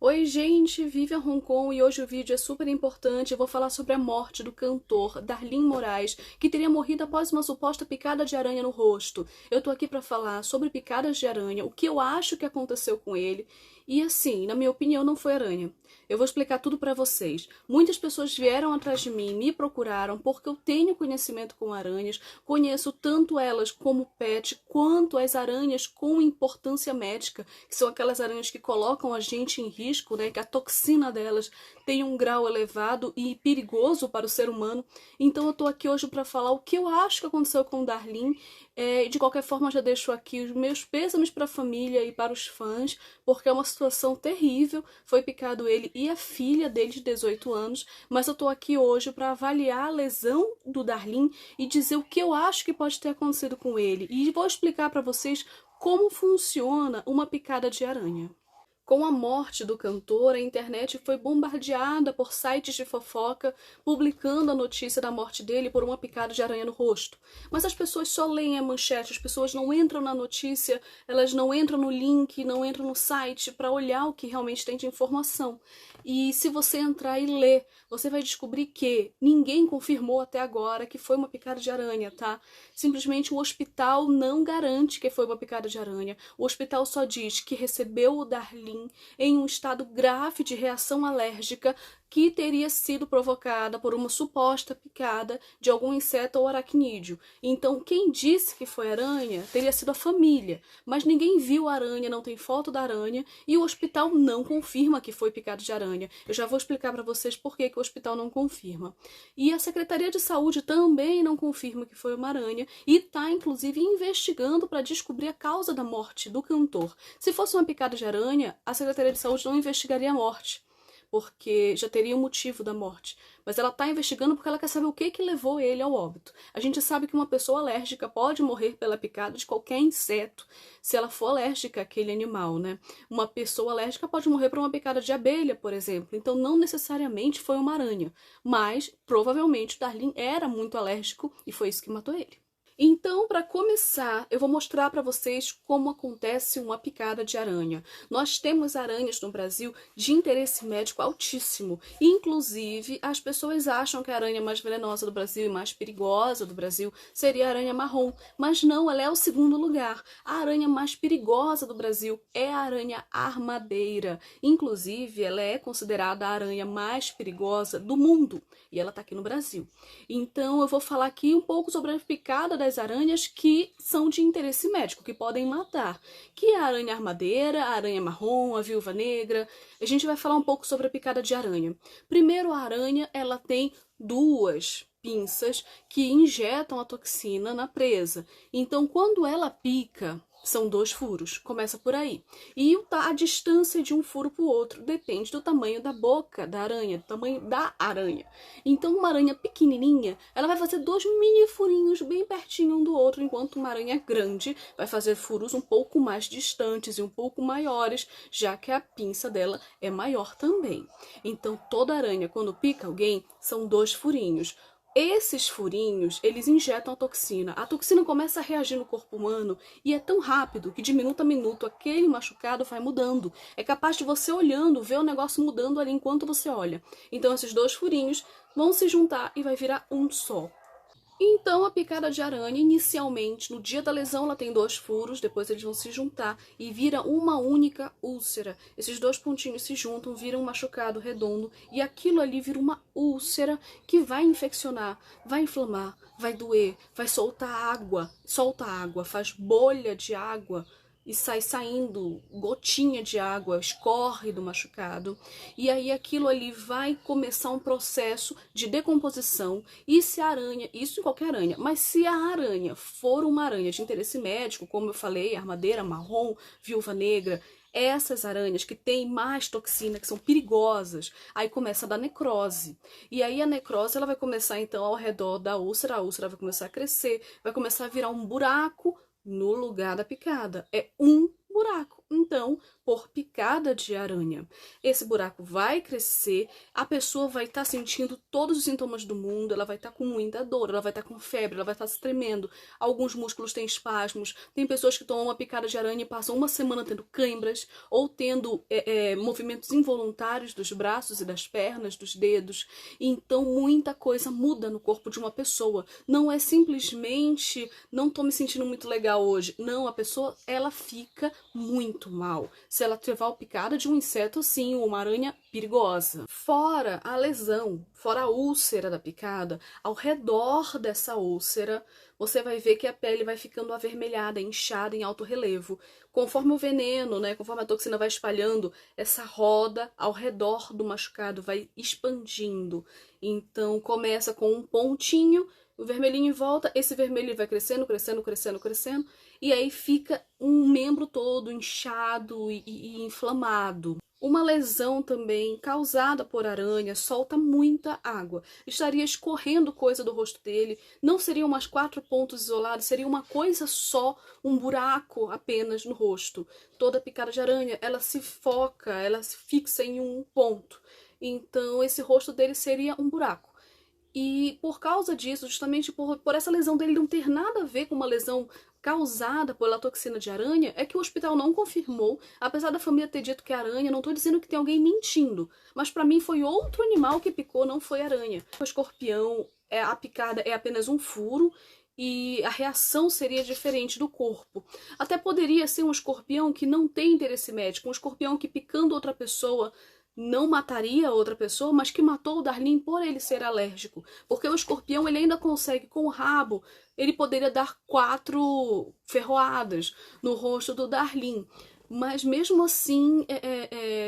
Oi gente, Vivian Hong Kong, e hoje o vídeo é super importante. Eu vou falar sobre a morte do cantor Darlin Moraes, que teria morrido após uma suposta picada de aranha no rosto. Eu tô aqui pra falar sobre picadas de aranha, o que eu acho que aconteceu com ele. E assim, na minha opinião, não foi aranha. Eu vou explicar tudo pra vocês. Muitas pessoas vieram atrás de mim, me procuraram, porque eu tenho conhecimento com aranhas, conheço tanto elas como pet, quanto as aranhas com importância médica, que são aquelas aranhas que colocam a gente em risco, né, que a toxina delas tem um grau elevado e perigoso para o ser humano. Então eu tô aqui hoje para falar o que eu acho que aconteceu com o Darlin. De qualquer forma, já deixo aqui os meus pêsames para a família e para os fãs, porque é uma situação terrível. Foi picado ele e a filha dele de 18 anos, mas eu tô aqui hoje para avaliar a lesão do Darlin e dizer o que eu acho que pode ter acontecido com ele. E vou explicar para vocês como funciona uma picada de aranha. Com a morte do cantor, a internet foi bombardeada por sites de fofoca, publicando a notícia da morte dele por uma picada de aranha no rosto. Mas as pessoas só leem a manchete, as pessoas não entram na notícia, elas não entram no link, não entram no site para olhar o que realmente tem de informação. E se você entrar e ler, você vai descobrir que ninguém confirmou até agora que foi uma picada de aranha, tá? Simplesmente o hospital não garante que foi uma picada de aranha. O hospital só diz que recebeu o Darlin em um estado grave de reação alérgica que teria sido provocada por uma suposta picada de algum inseto ou aracnídeo. Então, quem disse que foi aranha teria sido a família, mas ninguém viu a aranha, não tem foto da aranha e o hospital não confirma que foi picado de aranha. Eu já vou explicar para vocês por que o hospital não confirma. E a Secretaria de Saúde também não confirma que foi uma aranha e está, inclusive, investigando para descobrir a causa da morte do cantor. Se fosse uma picada de aranha, a Secretaria de Saúde não investigaria a morte, porque já teria o motivo da morte. Mas ela está investigando porque ela quer saber o que levou ele ao óbito. A gente sabe que uma pessoa alérgica pode morrer pela picada de qualquer inseto, se ela for alérgica àquele animal, né? Uma pessoa alérgica pode morrer por uma picada de abelha, por exemplo. Então não necessariamente foi uma aranha, mas provavelmente o Darlin era muito alérgico e foi isso que matou ele. Então, para começar, eu vou mostrar para vocês como acontece uma picada de aranha. Nós temos aranhas no Brasil de interesse médico altíssimo. Inclusive, as pessoas acham que a aranha mais venenosa do Brasil e mais perigosa do Brasil seria a aranha marrom. Mas não, ela é o segundo lugar. A aranha mais perigosa do Brasil é a aranha armadeira. Inclusive, ela é considerada a aranha mais perigosa do mundo. E ela está aqui no Brasil. Então, eu vou falar aqui um pouco sobre a picada das aranhas que são de interesse médico, que podem matar, que é a aranha armadeira, a aranha marrom, a viúva negra. A gente vai falar um pouco sobre a picada de aranha. Primeiro, a aranha, ela tem duas pinças que injetam a toxina na presa. Então, quando ela pica, são 2 furos, começa por aí. E a distância de um furo para o outro depende do tamanho da boca da aranha, do tamanho da aranha. Então, uma aranha pequenininha, ela vai fazer 2 mini furinhos bem pertinho um do outro, enquanto uma aranha grande vai fazer furos um pouco mais distantes e um pouco maiores, já que a pinça dela é maior também. Então, toda aranha, quando pica alguém, são 2 furinhos. Esses furinhos, eles injetam a toxina. A toxina começa a reagir no corpo humano e é tão rápido que de minuto a minuto aquele machucado vai mudando. É capaz de você olhando, ver o negócio mudando ali enquanto você olha. Então esses 2 furinhos vão se juntar e vai virar um só. Então, a picada de aranha, inicialmente, no dia da lesão, ela tem 2 furos, depois eles vão se juntar e vira uma única úlcera. Esses 2 pontinhos se juntam, viram um machucado redondo e aquilo ali vira uma úlcera que vai infeccionar, vai inflamar, vai doer, vai soltar água, solta água, faz bolha de água e sai saindo gotinha de água, escorre do machucado, e aí aquilo ali vai começar um processo de decomposição. E se a aranha, isso em qualquer aranha, mas se a aranha for uma aranha de interesse médico, como eu falei, armadeira, marrom, viúva negra, essas aranhas que têm mais toxina, que são perigosas, aí começa a dar necrose. E aí a necrose ela vai começar então ao redor da úlcera, a úlcera vai começar a crescer, vai começar a virar um buraco no lugar da picada. É um buraco, Então, por picada de aranha. Esse buraco vai crescer, a pessoa vai estar sentindo todos os sintomas do mundo, ela vai estar com muita dor, ela vai estar com febre, ela vai estar se tremendo, alguns músculos têm espasmos, tem pessoas que tomam uma picada de aranha e passam uma semana tendo cãibras, ou tendo movimentos involuntários dos braços e das pernas, dos dedos. Então, muita coisa muda no corpo de uma pessoa. Não é simplesmente, não tô me sentindo muito legal hoje. Não, a pessoa, ela fica muito mal. Se ela tiver a picada de um inseto, sim, uma aranha perigosa. Fora a lesão, fora a úlcera da picada, ao redor dessa úlcera, você vai ver que a pele vai ficando avermelhada, inchada em alto relevo. Conforme o veneno, né, conforme a toxina vai espalhando, essa roda ao redor do machucado vai expandindo. Então, começa com um pontinho, o vermelhinho em volta, esse vermelho vai crescendo, crescendo, crescendo, crescendo, e aí fica um membro todo inchado e inflamado. Uma lesão também causada por aranha solta muita água. Estaria escorrendo coisa do rosto dele. Não seriam umas 4 pontos isolados, seria uma coisa só, um buraco apenas no rosto. Toda picada de aranha, ela se foca, ela se fixa em um ponto. Então, esse rosto dele seria um buraco. E por causa disso, justamente por essa lesão dele não ter nada a ver com uma lesão causada pela toxina de aranha, é que o hospital não confirmou, apesar da família ter dito que é aranha. Não estou dizendo que tem alguém mentindo, mas para mim foi outro animal que picou, não foi aranha. O escorpião, a picada é apenas um furo, e a reação seria diferente do corpo. Até poderia ser um escorpião que não tem interesse médico, um escorpião que picando outra pessoa não mataria a outra pessoa, mas que matou o Darlin por ele ser alérgico. Porque o escorpião, ele ainda consegue, com o rabo, ele poderia dar 4 ferroadas no rosto do Darlin. Mas mesmo assim,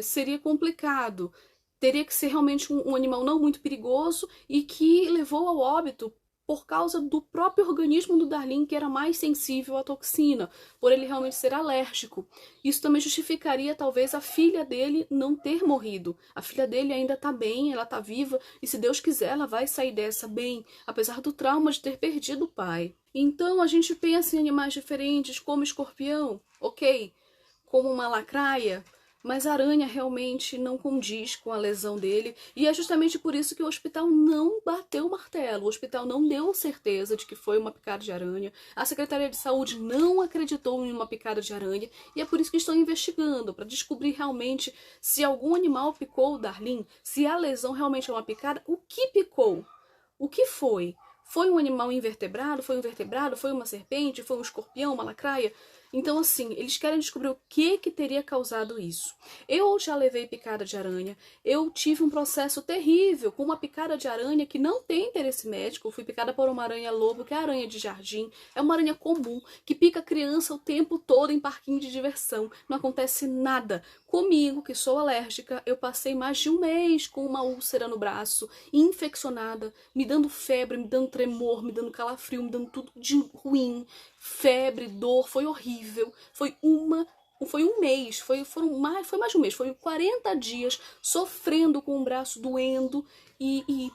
seria complicado. Teria que ser realmente um animal não muito perigoso e que levou ao óbito por causa do próprio organismo do Darlin, que era mais sensível à toxina, por ele realmente ser alérgico. Isso também justificaria, talvez, a filha dele não ter morrido. A filha dele ainda tá bem, ela tá viva, e se Deus quiser, ela vai sair dessa bem, apesar do trauma de ter perdido o pai. Então, a gente pensa em animais diferentes, como escorpião, ok, como uma lacraia, mas a aranha realmente não condiz com a lesão dele, e é justamente por isso que o hospital não bateu o martelo, o hospital não deu certeza de que foi uma picada de aranha, a Secretaria de Saúde não acreditou em uma picada de aranha, e é por isso que estão investigando, para descobrir realmente se algum animal picou o Darlin, se a lesão realmente é uma picada, o que picou, o que foi? Foi um animal invertebrado? Foi um vertebrado? Foi uma serpente? Foi um escorpião? Uma lacraia? Então, assim, eles querem descobrir o que teria causado isso. Eu já levei picada de aranha, eu tive um processo terrível com uma picada de aranha que não tem interesse médico. Eu fui picada por uma aranha-lobo, que é a aranha de jardim. É uma aranha comum, que pica criança o tempo todo em parquinho de diversão. Não acontece nada. Comigo, que sou alérgica, eu passei mais de 1 mês com uma úlcera no braço, infeccionada, me dando febre, me dando tremor, me dando calafrio, me dando tudo de ruim, febre, dor, foi horrível. Foi um mês, foi mais de 1 mês, foi 40 dias sofrendo com o braço doendo e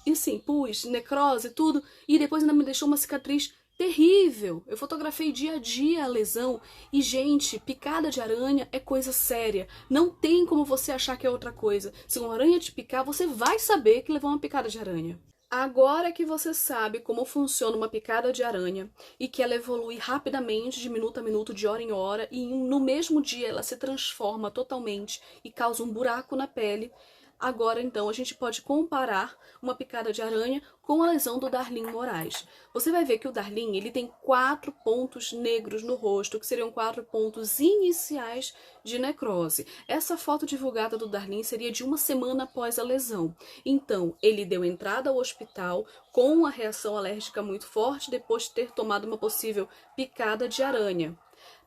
assim, pus, necrose e tudo, e depois ainda me deixou uma cicatriz terrível. Eu fotografei dia a dia a lesão e, gente, picada de aranha é coisa séria. Não tem como você achar que é outra coisa. Se uma aranha te picar, você vai saber que levou uma picada de aranha. Agora que você sabe como funciona uma picada de aranha e que ela evolui rapidamente, de minuto a minuto, de hora em hora, e no mesmo dia ela se transforma totalmente e causa um buraco na pele, agora então a gente pode comparar uma picada de aranha com a lesão do Darlin Moraes. Você vai ver que o Darlin, ele tem 4 pontos negros no rosto, que seriam 4 pontos iniciais de necrose. Essa foto divulgada do Darlin seria de 1 semana após a lesão. Então, ele deu entrada ao hospital com uma reação alérgica muito forte depois de ter tomado uma possível picada de aranha.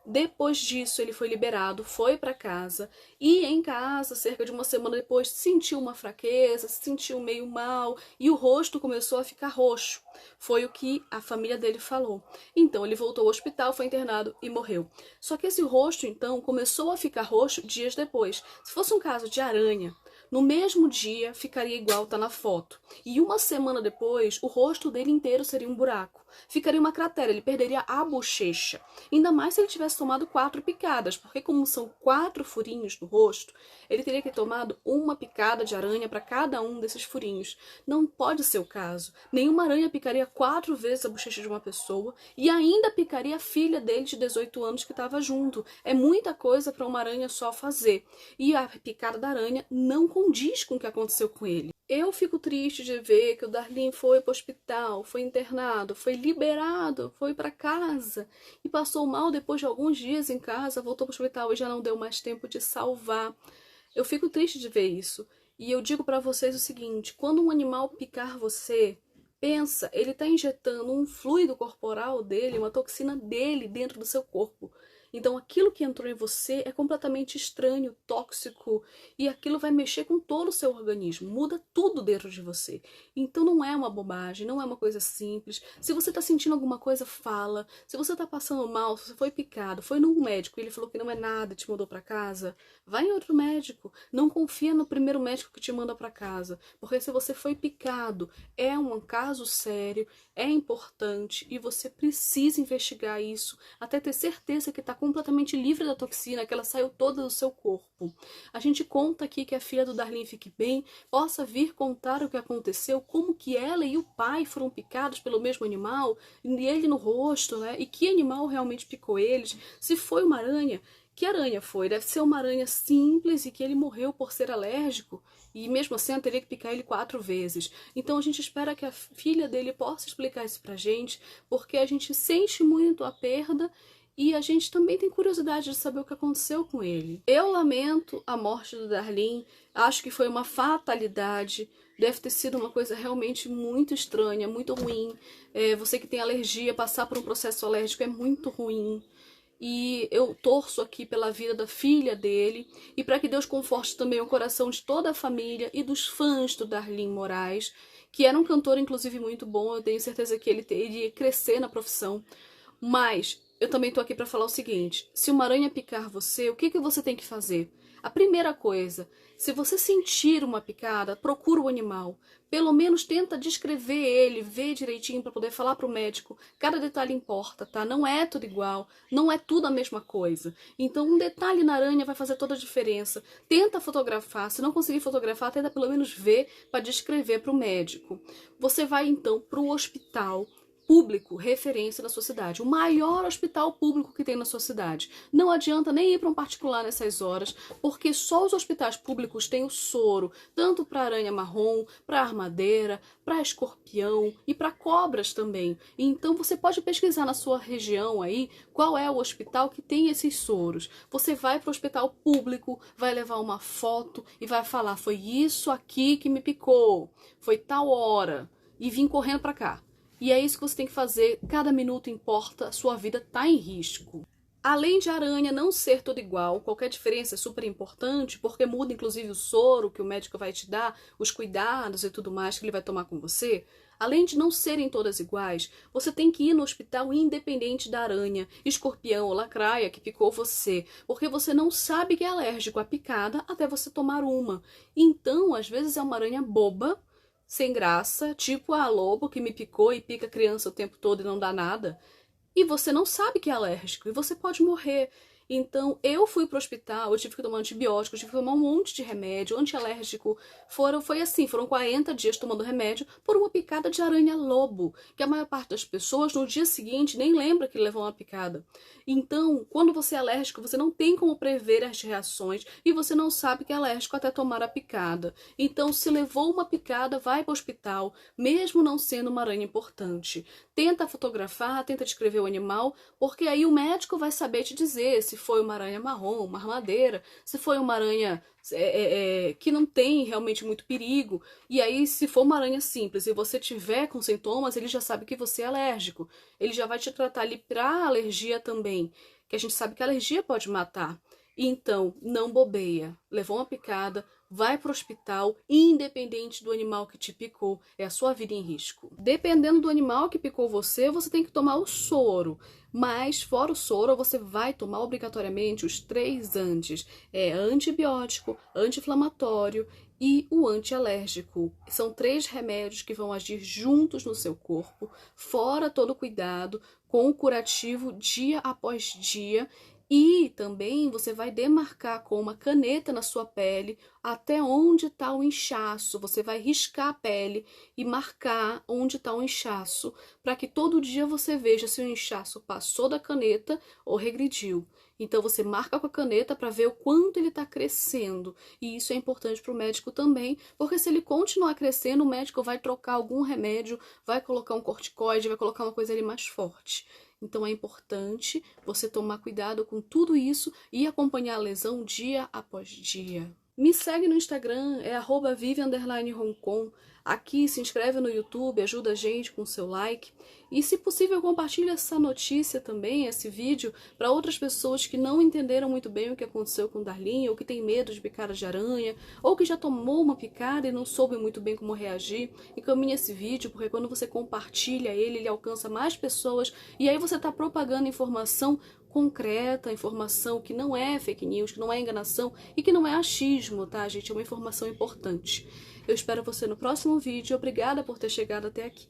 Depois disso, ele foi liberado, foi para casa e em casa, cerca de 1 semana depois, sentiu uma fraqueza, se sentiu meio mal e o rosto começou a ficar roxo. Foi o que a família dele falou. Então, ele voltou ao hospital, foi internado e morreu. Só que esse rosto, então, começou a ficar roxo dias depois. Se fosse um caso de aranha, no mesmo dia ficaria igual tá na foto. E 1 semana depois, o rosto dele inteiro seria um buraco. ficaria uma cratera, ele perderia a bochecha. Ainda mais se ele tivesse tomado 4 picadas, porque como são 4 furinhos no rosto, ele teria que ter tomado uma picada de aranha para cada um desses furinhos. Não pode ser o caso. Nenhuma aranha picaria 4 vezes a bochecha de uma pessoa e ainda picaria a filha dele de 18 anos que estava junto. É muita coisa para uma aranha só fazer. E a picada da aranha não condiz com o que aconteceu com ele. Eu fico triste de ver que o Darlin foi para o hospital, foi internado, foi liberado, foi para casa e passou mal depois de alguns dias em casa, voltou para o hospital e já não deu mais tempo de salvar. Eu fico triste de ver isso. E eu digo para vocês o seguinte, quando um animal picar você, pensa, ele está injetando um fluido corporal dele, uma toxina dele dentro do seu corpo. Então aquilo que entrou em você é completamente estranho, tóxico, e aquilo vai mexer com todo o seu organismo, muda tudo dentro de você. Então não é uma bobagem, não é uma coisa simples. Se você está sentindo alguma coisa, fala. Se você está passando mal, se você foi picado, foi num médico e ele falou que não é nada, te mandou para casa, vai em outro médico. Não confia no primeiro médico que te manda para casa, porque se você foi picado, é um caso sério, é importante e você precisa investigar isso até ter certeza que está completamente livre da toxina, que ela saiu toda do seu corpo. A gente conta aqui que a filha do Darlin fique bem, possa vir contar o que aconteceu, como que ela e o pai foram picados pelo mesmo animal, e ele no rosto, né? E que animal realmente picou eles, se foi uma aranha. Que aranha foi? Deve ser uma aranha simples e que ele morreu por ser alérgico. E mesmo assim ela teria que picar ele 4 vezes. Então a gente espera que a filha dele possa explicar isso pra gente, porque a gente sente muito a perda e a gente também tem curiosidade de saber o que aconteceu com ele. Eu lamento a morte do Darlin, acho que foi uma fatalidade, deve ter sido uma coisa realmente muito estranha, muito ruim. Você que tem alergia, passar por um processo alérgico é muito ruim. E eu torço aqui pela vida da filha dele e para que Deus conforte também o coração de toda a família e dos fãs do Darlin Moraes, que era um cantor inclusive muito bom, eu tenho certeza que ele iria crescer na profissão. Mas eu também tô aqui para falar o seguinte, se uma aranha picar você, o que você tem que fazer? A primeira coisa, se você sentir uma picada, procura o animal. Pelo menos tenta descrever ele, ver direitinho para poder falar para o médico. Cada detalhe importa, tá? Não é tudo igual, não é tudo a mesma coisa. Então um detalhe na aranha vai fazer toda a diferença. Tenta fotografar, se não conseguir fotografar, tenta pelo menos ver para descrever para o médico. Você vai então para o hospital público, referência da sua cidade, o maior hospital público que tem na sua cidade. Não adianta nem ir para um particular nessas horas, porque só os hospitais públicos têm o soro, tanto para aranha marrom, para armadeira, para escorpião e para cobras também. Então você pode pesquisar na sua região aí qual é o hospital que tem esses soros. Você vai para o hospital público, vai levar uma foto e vai falar, foi isso aqui que me picou, foi tal hora, e vim correndo para cá. E é isso que você tem que fazer, cada minuto importa, sua vida está em risco. Além de a aranha não ser toda igual, qualquer diferença é super importante, porque muda inclusive o soro que o médico vai te dar, os cuidados e tudo mais que ele vai tomar com você. Além de não serem todas iguais, você tem que ir no hospital independente da aranha, escorpião ou lacraia que picou você, porque você não sabe que é alérgico à picada até você tomar uma. Então, às vezes é uma aranha boba, sem graça, tipo a lobo que me picou e pica a criança o tempo todo e não dá nada. E você não sabe que é alérgico e você pode morrer. Então, eu fui pro hospital, eu tive que tomar antibiótico, eu tive que tomar um monte de remédio, antialérgico. Foram 40 dias tomando remédio por uma picada de aranha-lobo, que a maior parte das pessoas no dia seguinte nem lembra que levou uma picada. Então, quando você é alérgico, você não tem como prever as reações e você não sabe que é alérgico até tomar a picada. Então, se levou uma picada, vai para o hospital, mesmo não sendo uma aranha importante. Tenta fotografar, tenta descrever o animal, porque aí o médico vai saber te dizer se foi uma aranha marrom, uma armadeira, se foi uma aranha que não tem realmente muito perigo. E aí, se for uma aranha simples e você tiver com sintomas, ele já sabe que você é alérgico. Ele já vai te tratar ali para alergia também, que a gente sabe que a alergia pode matar. Então, não bobeia. Levou uma picada, vai para o hospital, independente do animal que te picou, é a sua vida em risco. Dependendo do animal que picou você, você tem que tomar o soro. Mas, fora o soro, você vai tomar obrigatoriamente os 3 antes. É antibiótico, anti-inflamatório e o antialérgico. São 3 remédios que vão agir juntos no seu corpo, fora todo o cuidado, com o curativo dia após dia. E também você vai demarcar com uma caneta na sua pele até onde está o inchaço. Você vai riscar a pele e marcar onde está o inchaço, para que todo dia você veja se o inchaço passou da caneta ou regrediu. Então você marca com a caneta para ver o quanto ele está crescendo. E isso é importante para o médico também, porque se ele continuar crescendo, o médico vai trocar algum remédio, vai colocar um corticoide, vai colocar uma coisa ali mais forte. Então é importante você tomar cuidado com tudo isso e acompanhar a lesão dia após dia. Me segue no Instagram, é @vive_hongkong. Aqui se inscreve no YouTube, ajuda a gente com seu like. E se possível, compartilha essa notícia também, esse vídeo, para outras pessoas que não entenderam muito bem o que aconteceu com o Darlin, ou que tem medo de picada de aranha, ou que já tomou uma picada e não soube muito bem como reagir. Encaminhe esse vídeo, porque quando você compartilha ele alcança mais pessoas, e aí você está propagando informação concreta, informação que não é fake news, que não é enganação e que não é achismo, tá, gente? É uma informação importante. Eu espero você no próximo vídeo. Obrigada por ter chegado até aqui.